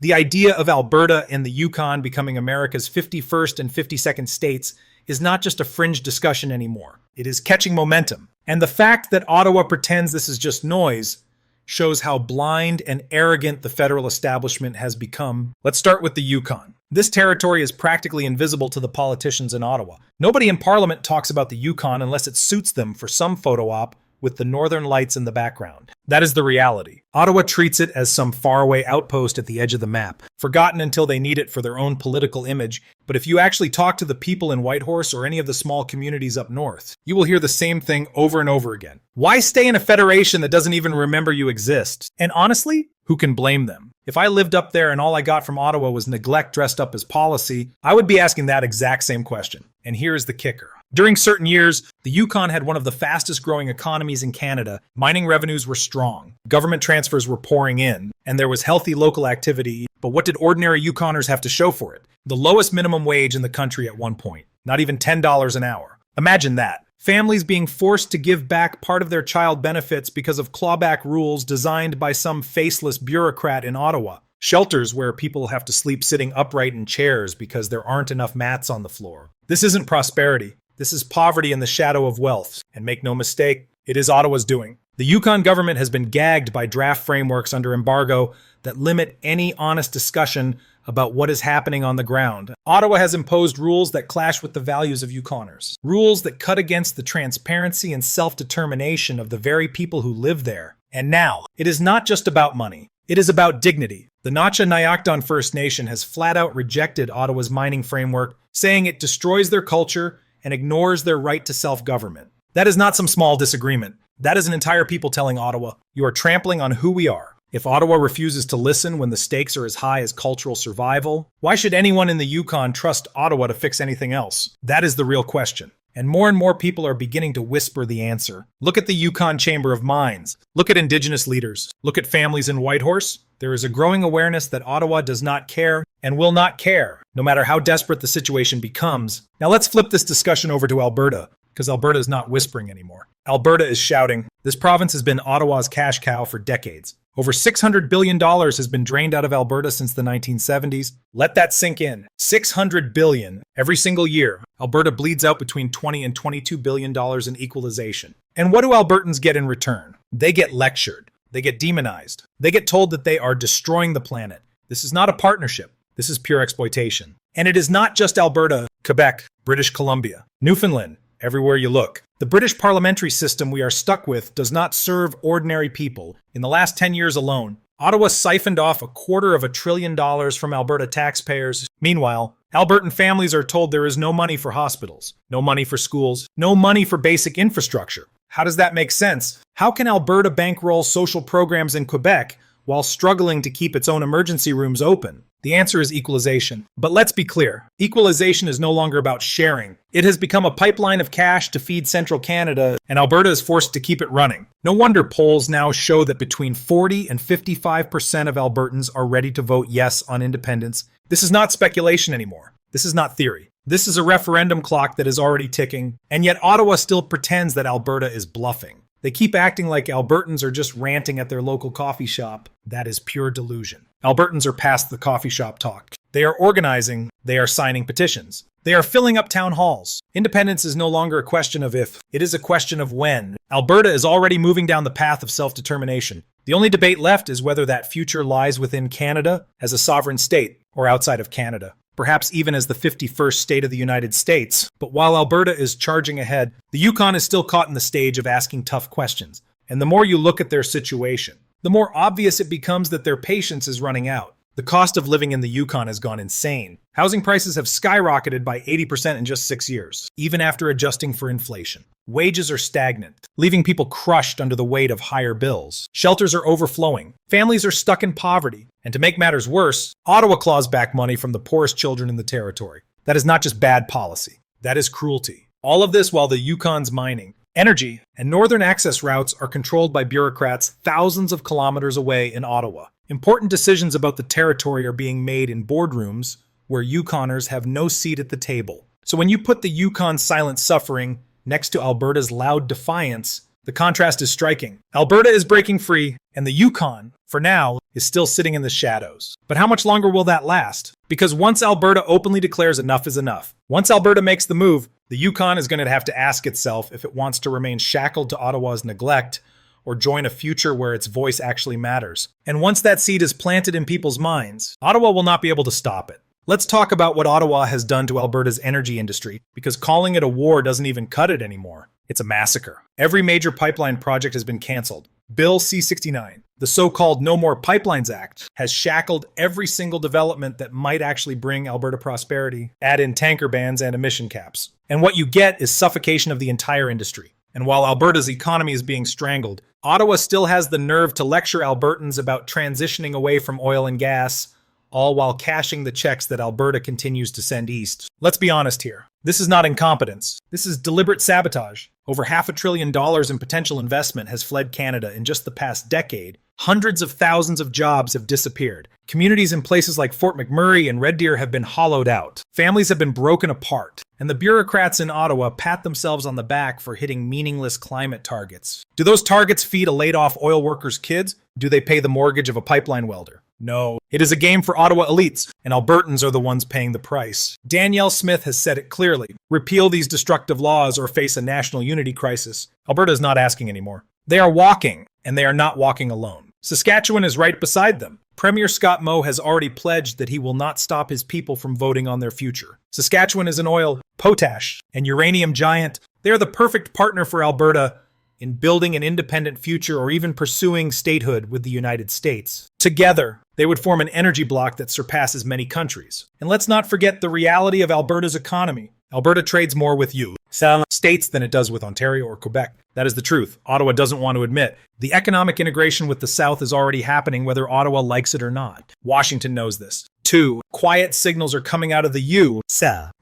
The idea of Alberta and the Yukon becoming America's 51st and 52nd states is not just a fringe discussion anymore. It is catching momentum. And the fact that Ottawa pretends this is just noise shows how blind and arrogant the federal establishment has become. Let's start with the Yukon. This territory is practically invisible to the politicians in Ottawa. Nobody in Parliament talks about the Yukon unless it suits them for some photo op with the northern lights in the background. That is the reality. Ottawa treats it as some faraway outpost at the edge of the map, forgotten until they need it for their own political image. But if you actually talk to the people in Whitehorse or any of the small communities up north, you will hear the same thing over and over again. Why stay in a federation that doesn't even remember you exist? And honestly, who can blame them? If I lived up there and all I got from Ottawa was neglect dressed up as policy, I would be asking that exact same question. And here is the kicker. During certain years, the Yukon had one of the fastest growing economies in Canada. Mining revenues were strong, government transfers were pouring in, and there was healthy local activity. But what did ordinary Yukoners have to show for it? The lowest minimum wage in the country at one point, not even $10 an hour. Imagine that. Families being forced to give back part of their child benefits because of clawback rules designed by some faceless bureaucrat in Ottawa. Shelters where people have to sleep sitting upright in chairs because there aren't enough mats on the floor. This isn't prosperity. This is poverty in the shadow of wealth. And make no mistake, it is Ottawa's doing. The Yukon government has been gagged by draft frameworks under embargo that limit any honest discussion about what is happening on the ground. Ottawa has imposed rules that clash with the values of Yukoners. Rules that cut against the transparency and self-determination of the very people who live there. And now, it is not just about money. It is about dignity. The Notcha-Nyakton First Nation has flat out rejected Ottawa's mining framework, saying it destroys their culture and ignores their right to self-government. That is not some small disagreement. That is an entire people telling Ottawa, you are trampling on who we are. If Ottawa refuses to listen when the stakes are as high as cultural survival, why should anyone in the Yukon trust Ottawa to fix anything else? That is the real question. And more people are beginning to whisper the answer. Look at the Yukon Chamber of Mines. Look at Indigenous leaders. Look at families in Whitehorse. There is a growing awareness that Ottawa does not care and will not care, no matter how desperate the situation becomes. Now let's flip this discussion over to Alberta, because Alberta is not whispering anymore. Alberta is shouting. This province has been Ottawa's cash cow for decades. Over $600 billion has been drained out of Alberta since the 1970s. Let that sink in. $600 billion every single year. Alberta bleeds out between $20 and $22 billion in equalization. And what do Albertans get in return? They get lectured. They get demonized. They get told that they are destroying the planet. This is not a partnership. This is pure exploitation. And it is not just Alberta, Quebec, British Columbia, Newfoundland, everywhere you look. The British parliamentary system we are stuck with does not serve ordinary people. In the last 10 years alone, Ottawa siphoned off $250 billion from Alberta taxpayers. Meanwhile, Albertan families are told there is no money for hospitals, no money for schools, no money for basic infrastructure. How does that make sense? How can Alberta bankroll social programs in Quebec while struggling to keep its own emergency rooms open? The answer is equalization. But let's be clear, equalization is no longer about sharing. It has become a pipeline of cash to feed central Canada, and Alberta is forced to keep it running. No wonder polls now show that between 40 and 55% of Albertans are ready to vote yes on independence. This is not speculation anymore. This is not theory. This is a referendum clock that is already ticking, and yet Ottawa still pretends that Alberta is bluffing. They keep acting like Albertans are just ranting at their local coffee shop. That is pure delusion. Albertans are past the coffee shop talk. They are organizing. They are signing petitions. They are filling up town halls. Independence is no longer a question of if. It is a question of when. Alberta is already moving down the path of self-determination. The only debate left is whether that future lies within Canada as a sovereign state or outside of Canada. Perhaps even as the 51st state of the United States. But while Alberta is charging ahead, the Yukon is still caught in the stage of asking tough questions. And the more you look at their situation, the more obvious it becomes that their patience is running out. The cost of living in the Yukon has gone insane. Housing prices have skyrocketed by 80% in just 6 years, even after adjusting for inflation. Wages are stagnant, leaving people crushed under the weight of higher bills. Shelters are overflowing. Families are stuck in poverty. And to make matters worse, Ottawa claws back money from the poorest children in the territory. That is not just bad policy. That is cruelty. All of this while the Yukon's mining, energy, and northern access routes are controlled by bureaucrats thousands of kilometers away in Ottawa. Important decisions about the territory are being made in boardrooms where Yukoners have no seat at the table. So when you put the Yukon's silent suffering next to Alberta's loud defiance, The contrast is striking. Alberta is breaking free, and the Yukon, for now, is still sitting in the shadows. But how much longer will that last? Because once Alberta openly declares enough is enough, once Alberta makes the move, the Yukon is going to have to ask itself if it wants to remain shackled to Ottawa's neglect or join a future where its voice actually matters. And once that seed is planted in people's minds, Ottawa will not be able to stop it. Let's talk about what Ottawa has done to Alberta's energy industry, because calling it a war doesn't even cut it anymore. It's a massacre. Every major pipeline project has been canceled. Bill C-69, the so-called No More Pipelines Act, has shackled every single development that might actually bring Alberta prosperity. Add in tanker bans and emission caps. And what you get is suffocation of the entire industry. And while Alberta's economy is being strangled, Ottawa still has the nerve to lecture Albertans about transitioning away from oil and gas, all while cashing the checks that Alberta continues to send east. Let's be honest here. This is not incompetence. This is deliberate sabotage. Over $500 billion in potential investment has fled Canada in just the past decade. Hundreds of thousands of jobs have disappeared. Communities in places like Fort McMurray and Red Deer have been hollowed out. Families have been broken apart. And the bureaucrats in Ottawa pat themselves on the back for hitting meaningless climate targets. Do those targets feed a laid-off oil worker's kids? Do they pay the mortgage of a pipeline welder? No. It is a game for Ottawa elites, and Albertans are the ones paying the price. Danielle Smith has said it clearly. Repeal these destructive laws or face a national unity crisis. Alberta is not asking anymore. They are walking, and they are not walking alone. Saskatchewan is right beside them. Premier Scott Moe has already pledged that he will not stop his people from voting on their future. Saskatchewan is an oil, potash, and uranium giant. They are the perfect partner for Alberta in building an independent future or even pursuing statehood with the United States. Together, they would form an energy bloc that surpasses many countries. And let's not forget the reality of Alberta's economy. Alberta trades more with some states than it does with Ontario or Quebec. That is the truth. Ottawa doesn't want to admit. The economic integration with the South is already happening whether Ottawa likes it or not. Washington knows this. 2. Quiet signals are coming out of the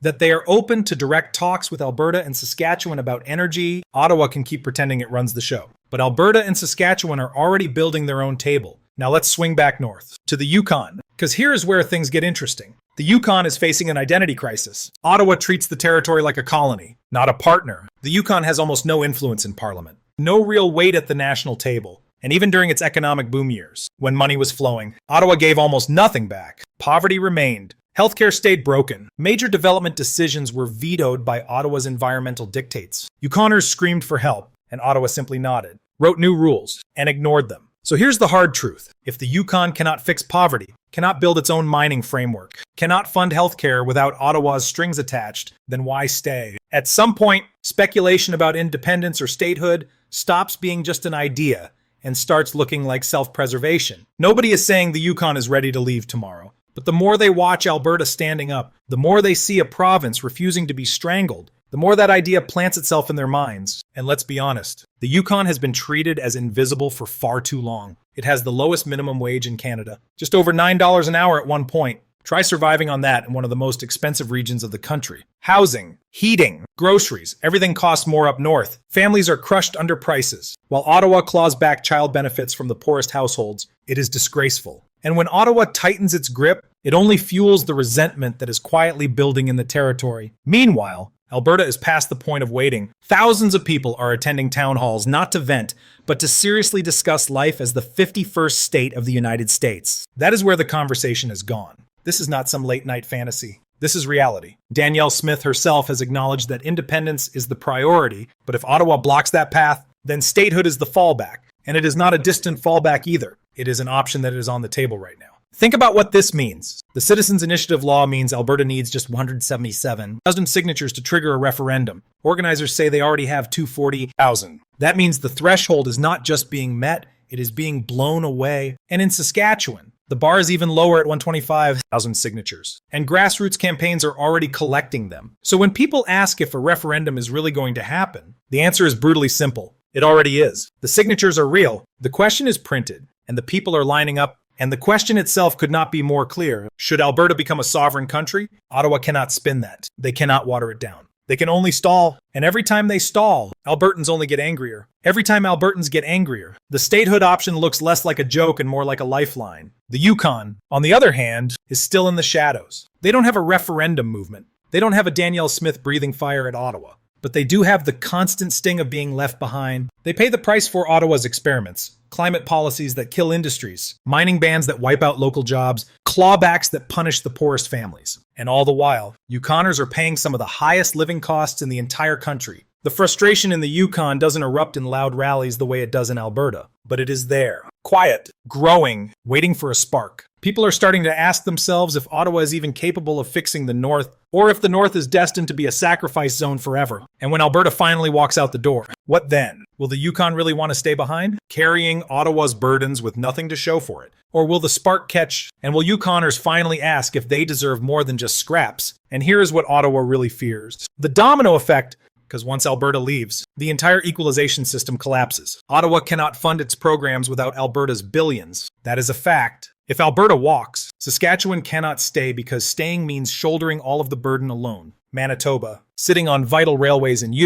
that they are open to direct talks with Alberta and Saskatchewan about energy. Ottawa can keep pretending it runs the show. But Alberta and Saskatchewan are already building their own table. Now let's swing back north to the Yukon, because here is where things get interesting. The Yukon is facing an identity crisis. Ottawa treats the territory like a colony, not a partner. The Yukon has almost no influence in Parliament, no real weight at the national table. And even during its economic boom years, when money was flowing, Ottawa gave almost nothing back. Poverty remained. Healthcare stayed broken. Major development decisions were vetoed by Ottawa's environmental dictates. Yukoners screamed for help, and Ottawa simply nodded, wrote new rules, and ignored them. So here's the hard truth. If the Yukon cannot fix poverty, cannot build its own mining framework, cannot fund healthcare without Ottawa's strings attached, then why stay? At some point, speculation about independence or statehood stops being just an idea and starts looking like self-preservation. Nobody is saying the Yukon is ready to leave tomorrow, but the more they watch Alberta standing up, the more they see a province refusing to be strangled, the more that idea plants itself in their minds. And let's be honest, the Yukon has been treated as invisible for far too long. It has the lowest minimum wage in Canada, just over $9 an hour at one point. Try surviving on that in one of the most expensive regions of the country. Housing, heating, groceries, everything costs more up north. Families are crushed under prices. While Ottawa claws back child benefits from the poorest households, it is disgraceful. And when Ottawa tightens its grip, it only fuels the resentment that is quietly building in the territory. Meanwhile, Alberta is past the point of waiting. Thousands of people are attending town halls not to vent, but to seriously discuss life as the 51st state of the United States. That is where the conversation has gone. This is not some late-night fantasy. This is reality. Danielle Smith herself has acknowledged that independence is the priority, but if Ottawa blocks that path, then statehood is the fallback. And it is not a distant fallback either. It is an option that is on the table right now. Think about what this means. The Citizens Initiative law means Alberta needs just 177,000 signatures to trigger a referendum. Organizers say they already have 240,000. That means the threshold is not just being met, it is being blown away. And in Saskatchewan, the bar is even lower at 125,000 signatures. And grassroots campaigns are already collecting them. So when people ask if a referendum is really going to happen, the answer is brutally simple. It already is. The signatures are real. The question is printed, and the people are lining up. And the question itself could not be more clear. Should Alberta become a sovereign country? Ottawa cannot spin that. They cannot water it down. They can only stall. And every time they stall, Albertans only get angrier. Every time Albertans get angrier, the statehood option looks less like a joke and more like a lifeline. The Yukon, on the other hand, is still in the shadows. They don't have a referendum movement. They don't have a Danielle Smith breathing fire at Ottawa. but they do have the constant sting of being left behind. They pay the price for Ottawa's experiments, climate policies that kill industries, mining bans that wipe out local jobs, clawbacks that punish the poorest families. And all the while, Yukoners are paying some of the highest living costs in the entire country. The frustration in the Yukon doesn't erupt in loud rallies the way it does in Alberta, but it is there, quiet, growing, waiting for a spark. People are starting to ask themselves if Ottawa is even capable of fixing the North, or if the North is destined to be a sacrifice zone forever. And when Alberta finally walks out the door, what then? Will the Yukon really want to stay behind, carrying Ottawa's burdens with nothing to show for it? Or will the spark catch, and will Yukoners finally ask if they deserve more than just scraps? And here is what Ottawa really fears. The domino effect. Because once Alberta leaves, the entire equalization system collapses. Ottawa cannot fund its programs without Alberta's billions. That is a fact. If Alberta walks, Saskatchewan cannot stay because staying means shouldering all of the burden alone. Manitoba, sitting on vital railways and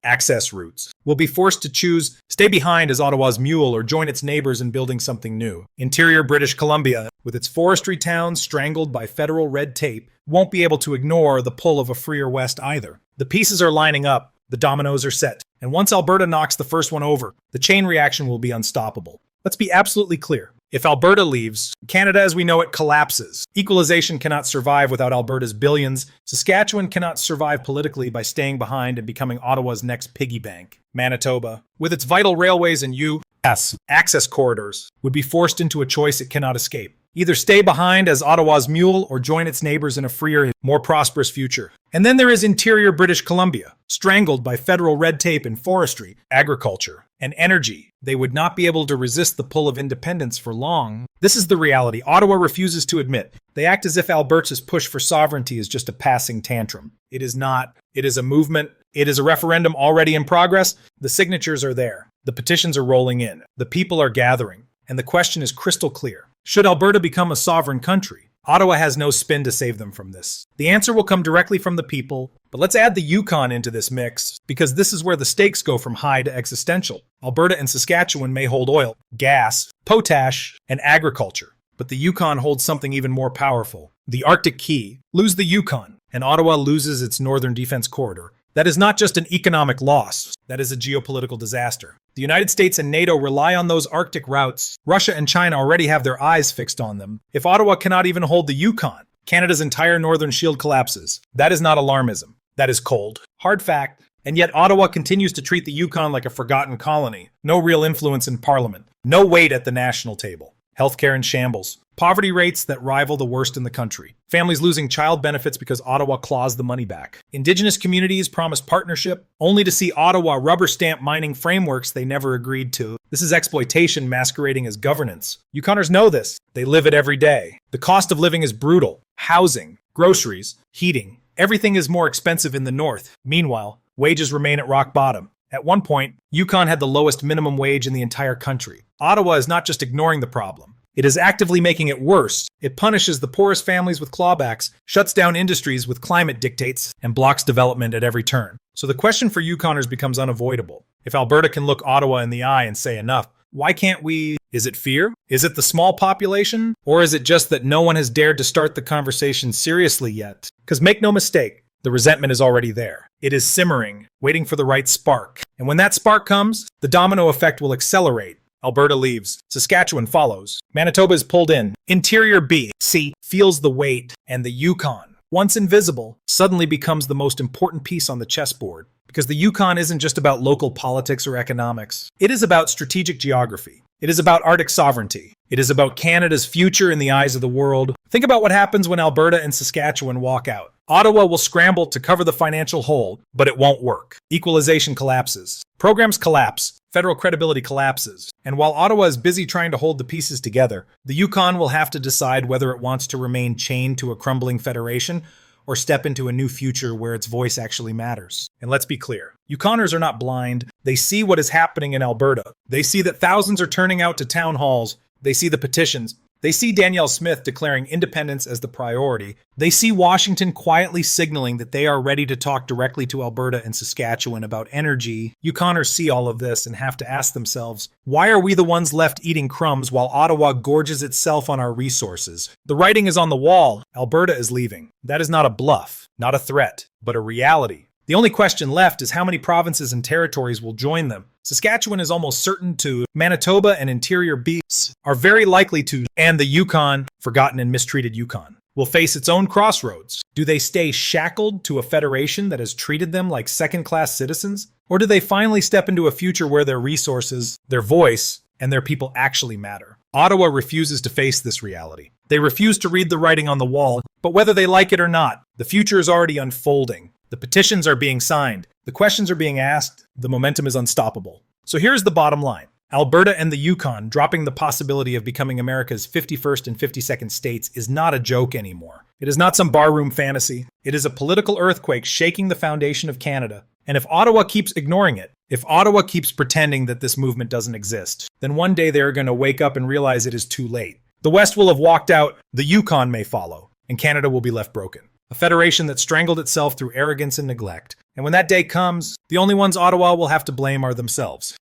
access routes, will be forced to choose stay behind as Ottawa's mule or join its neighbors in building something new. Interior British Columbia, with its forestry towns strangled by federal red tape, won't be able to ignore the pull of a freer West either. The pieces are lining up, the dominoes are set, and once Alberta knocks the first one over, the chain reaction will be unstoppable. Let's be absolutely clear. If Alberta leaves, Canada as we know it collapses. Equalization cannot survive without Alberta's billions. Saskatchewan cannot survive politically by staying behind and becoming Ottawa's next piggy bank. Manitoba, with its vital railways and access corridors, would be forced into a choice it cannot escape. Either stay behind as Ottawa's mule or join its neighbors in a freer, more prosperous future. And then there is interior British Columbia, strangled by federal red tape in forestry, agriculture, and energy. They would not be able to resist the pull of independence for long. This is the reality Ottawa refuses to admit. They act as if Alberta's push for sovereignty is just a passing tantrum. It is not. It is a movement. It is a referendum already in progress. The signatures are there. The petitions are rolling in. The people are gathering. And the question is crystal clear. Should Alberta become a sovereign country? Ottawa has no spin to save them from this. The answer will come directly from the people, but let's add the Yukon into this mix, because this is where the stakes go from high to existential. Alberta and Saskatchewan may hold oil, gas, potash, and agriculture, but the Yukon holds something even more powerful. The Arctic Key. Lose the Yukon, and Ottawa loses its northern defense corridor. That is not just an economic loss, that is a geopolitical disaster. The United States and NATO rely on those Arctic routes. Russia and China already have their eyes fixed on them. If Ottawa cannot even hold the Yukon, Canada's entire northern shield collapses. That is not alarmism. That is cold. Hard fact. And yet Ottawa continues to treat the Yukon like a forgotten colony. No real influence in parliament. No weight at the national table. Healthcare in shambles. Poverty rates that rival the worst in the country. Families losing child benefits because Ottawa claws the money back. Indigenous communities promise partnership, only to see Ottawa rubber stamp mining frameworks they never agreed to. This is exploitation masquerading as governance. Yukoners know this. They live it every day. The cost of living is brutal. Housing, groceries, heating. Everything is more expensive in the north. Meanwhile, wages remain at rock bottom. At one point, Yukon had the lowest minimum wage in the entire country. Ottawa is not just ignoring the problem. It is actively making it worse. It punishes the poorest families with clawbacks, shuts down industries with climate dictates, and blocks development at every turn. So the question for Yukoners becomes unavoidable. If Alberta can look Ottawa in the eye and say enough, why can't we? Is it fear? Is it the small population? Or is it just that no one has dared to start the conversation seriously yet? Because make no mistake, the resentment is already there. It is simmering, waiting for the right spark. And when that spark comes, the domino effect will accelerate. Alberta leaves. Saskatchewan follows. Manitoba is pulled in. Interior BC feels the weight, and the Yukon, once invisible, suddenly becomes the most important piece on the chessboard. Because the Yukon isn't just about local politics or economics. It is about strategic geography. It is about Arctic sovereignty. It is about Canada's future in the eyes of the world. Think about what happens when Alberta and Saskatchewan walk out. Ottawa will scramble to cover the financial hole, but it won't work. Equalization collapses. Programs collapse. Federal credibility collapses. And while Ottawa is busy trying to hold the pieces together, the Yukon will have to decide whether it wants to remain chained to a crumbling federation or step into a new future where its voice actually matters. And let's be clear, Yukoners are not blind. They see what is happening in Alberta. They see that thousands are turning out to town halls. They see the petitions. They see Danielle Smith declaring independence as the priority. They see Washington quietly signaling that they are ready to talk directly to Alberta and Saskatchewan about energy. Yukoners see all of this and have to ask themselves, why are we the ones left eating crumbs while Ottawa gorges itself on our resources? The writing is on the wall. Alberta is leaving. That is not a bluff, not a threat, but a reality. The only question left is how many provinces and territories will join them. Saskatchewan is almost certain to, Manitoba and interior BCs are very likely to, and the Yukon, forgotten and mistreated Yukon, will face its own crossroads. Do they stay shackled to a federation that has treated them like second-class citizens? Or do they finally step into a future where their resources, their voice, and their people actually matter? Ottawa refuses to face this reality. They refuse to read the writing on the wall, but whether they like it or not, the future is already unfolding. The petitions are being signed, the questions are being asked, the momentum is unstoppable. So here's the bottom line. Alberta and the Yukon dropping the possibility of becoming America's 51st and 52nd states is not a joke anymore. It is not some barroom fantasy. It is a political earthquake shaking the foundation of Canada. And if Ottawa keeps ignoring it, if Ottawa keeps pretending that this movement doesn't exist, then one day they're going to wake up and realize it is too late. The West will have walked out, the Yukon may follow, and Canada will be left broken. A federation that strangled itself through arrogance and neglect. And when that day comes, the only ones Ottawa will have to blame are themselves.